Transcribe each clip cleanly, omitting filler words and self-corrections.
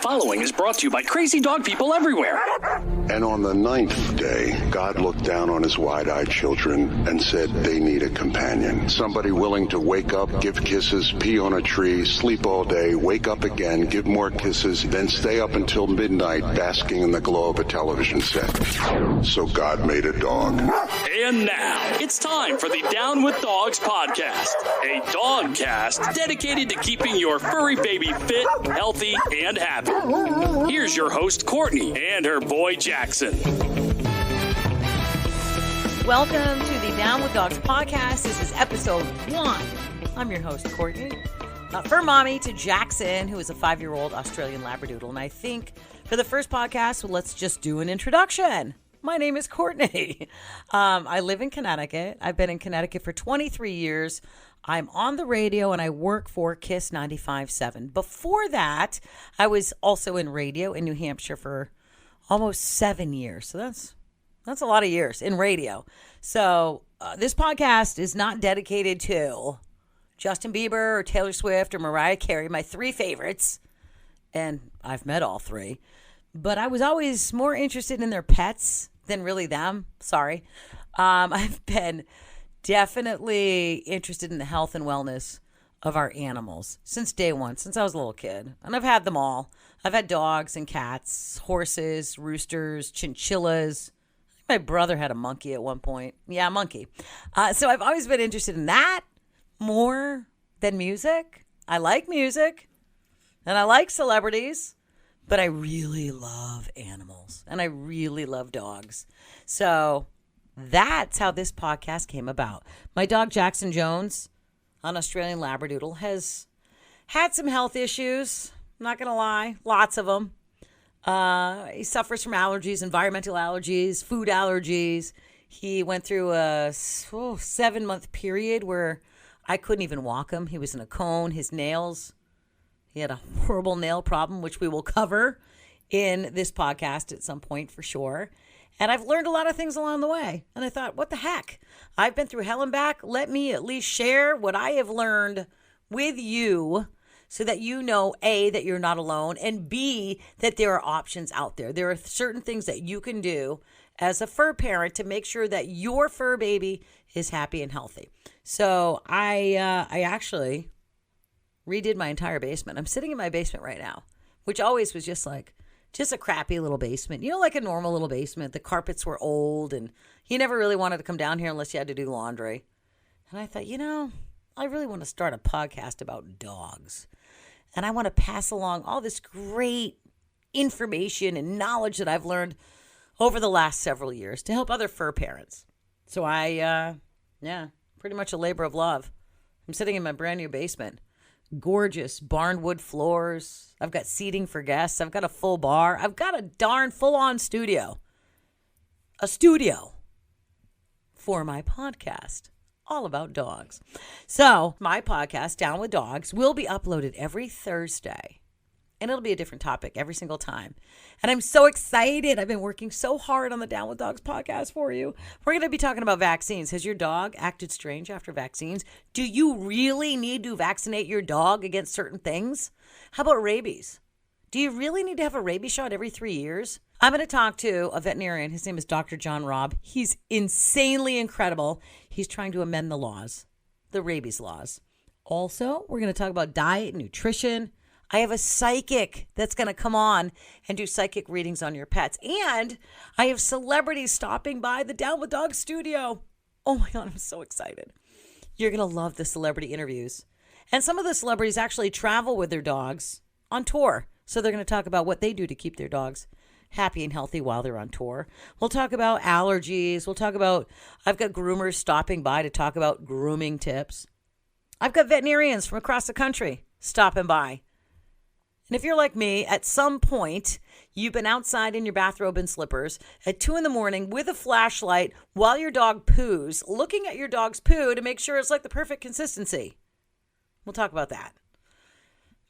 following is brought to you by crazy dog people everywhere. And on the 9th day, God looked down on his wide-eyed children and said they need a companion. Somebody willing to wake up, give kisses, pee on a tree, sleep all day, wake up again, give more kisses, then stay up until midnight basking in the glow of a television set. So God made a dog. And now, it's time for the Down with Dogs podcast, a dog cast dedicated to keeping your furry baby fit, healthy, and happy. Here's your host, Courtney, and her boy, Jackson. Welcome to the Down with Dogs podcast. This is episode 1. I'm your host, Courtney. Fur mommy to Jackson, who is a 5-year-old Australian Labradoodle. And I think for the first podcast, well, let's just do an introduction. My name is Courtney. I live in Connecticut. I've been in Connecticut for 23 years. I'm on the radio and I work for KISS 95.7. Before that, I was also in radio in New Hampshire for almost 7 years. So that's a lot of years in radio. So this podcast is not dedicated to Justin Bieber or Taylor Swift or Mariah Carey, my 3 favorites. And I've met all 3. But I was always more interested in their pets than really them. Sorry. I've been definitely interested in the health and wellness of our animals since day one, since I was a little kid. And I've had them all. I've had dogs and cats, horses, roosters, chinchillas. My brother had a monkey at one point. Yeah, a monkey. So I've always been interested in that more than music. I like music and I like celebrities, but I really love animals and I really love dogs. So that's how this podcast came about. My dog, Jackson Jones, an Australian Labradoodle, has had some health issues. I'm not going to lie. Lots of them. He suffers from allergies, environmental allergies, food allergies. He went through a 7-month period where I couldn't even walk him. He was in a cone. His nails, he had a horrible nail problem, which we will cover in this podcast at some point for sure. And I've learned a lot of things along the way. And I thought, what the heck? I've been through hell and back. Let me at least share what I have learned with you so that you know, A, that you're not alone, and B, that there are options out there. There are certain things that you can do as a fur parent to make sure that your fur baby is happy and healthy. So I actually redid my entire basement. I'm sitting in my basement right now, which always was just a crappy little basement. You know, like a normal little basement. The carpets were old and you never really wanted to come down here unless you had to do laundry. And I thought, I really want to start a podcast about dogs. And I want to pass along all this great information and knowledge that I've learned over the last several years to help other fur parents. So pretty much a labor of love. I'm sitting in my brand new basement. Gorgeous barnwood floors. I've got seating for guests. I've got a full bar. I've got a darn full-on studio. A studio for my podcast, all about dogs. So my podcast, Down with Dogs, will be uploaded every Thursday. And it'll be a different topic every single time. And I'm so excited. I've been working so hard on the Down with Dogs podcast for you. We're going to be talking about vaccines. Has your dog acted strange after vaccines? Do you really need to vaccinate your dog against certain things? How about rabies? Do you really need to have a rabies shot every 3 years? I'm going to talk to a veterinarian. His name is Dr. John Robb. He's insanely incredible. He's trying to amend the laws, the rabies laws. Also, we're going to talk about diet and nutrition. I have a psychic that's going to come on and do psychic readings on your pets. And I have celebrities stopping by the Down with Dogs studio. Oh my God, I'm so excited. You're going to love the celebrity interviews. And some of the celebrities actually travel with their dogs on tour. So they're going to talk about what they do to keep their dogs happy and healthy while they're on tour. We'll talk about allergies. I've got groomers stopping by to talk about grooming tips. I've got veterinarians from across the country stopping by. And if you're like me, at some point, you've been outside in your bathrobe and slippers at 2 a.m. with a flashlight while your dog poos, looking at your dog's poo to make sure it's like the perfect consistency. We'll talk about that.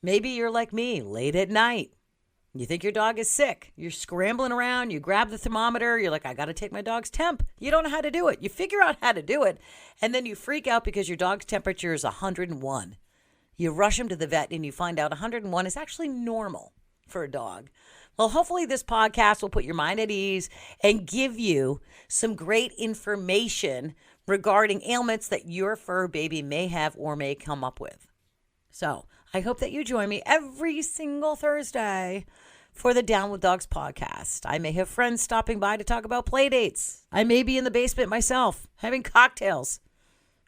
Maybe you're like me, late at night. You think your dog is sick. You're scrambling around. You grab the thermometer. You're like, I got to take my dog's temp. You don't know how to do it. You figure out how to do it. And then you freak out because your dog's temperature is 101. You rush him to the vet and you find out 101 is actually normal for a dog. Well, hopefully this podcast will put your mind at ease and give you some great information regarding ailments that your fur baby may have or may come up with. So I hope that you join me every single Thursday for the Down with Dogs podcast. I may have friends stopping by to talk about play dates. I may be in the basement myself having cocktails,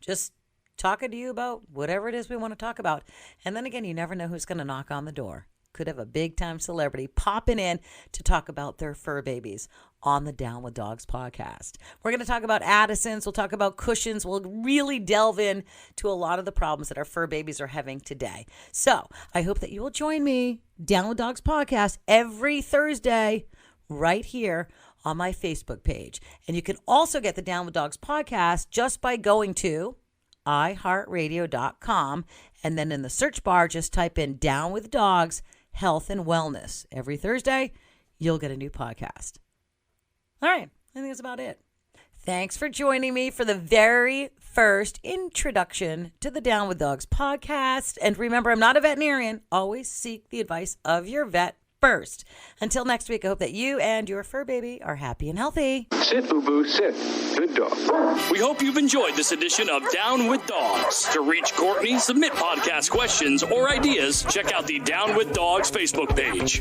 just talking to you about whatever it is we want to talk about. And then again, you never know who's going to knock on the door. Could have a big-time celebrity popping in to talk about their fur babies on the Down with Dogs podcast. We're going to talk about Addisons. We'll talk about cushions. We'll really delve in to a lot of the problems that our fur babies are having today. So I hope that you will join me, Down with Dogs podcast, every Thursday right here on my Facebook page. And you can also get the Down with Dogs podcast just by going to iHeartRadio.com. And then in the search bar, just type in Down with Dogs Health and Wellness. Every Thursday, you'll get a new podcast. All right, I think that's about it. Thanks for joining me for the very first introduction to the Down with Dogs podcast. And remember, I'm not a veterinarian. Always seek the advice of your vet first. Until next week, I hope that you and your fur baby are happy and healthy. Sit, boo-boo, sit. Good dog. We hope you've enjoyed this edition of Down with Dogs. To reach Courtney, submit podcast questions or ideas, check out the Down with Dogs Facebook page.